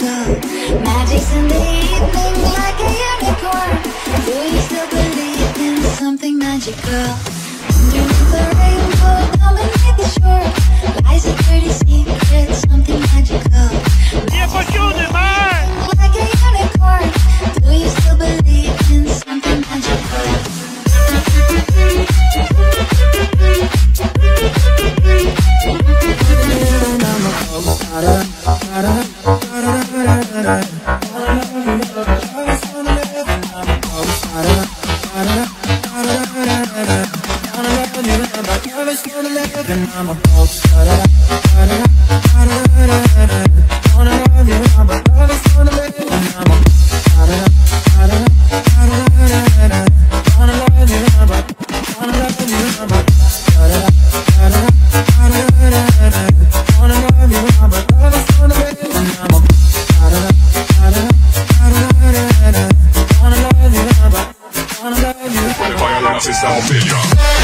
magical. Magic's in the evening like a unicorn. Do you still believe in something magical? Underneath the rainbow, dominate the shore, lies a dirty secret, something magical. Like a unicorn. Do you still believe in something magical? It's all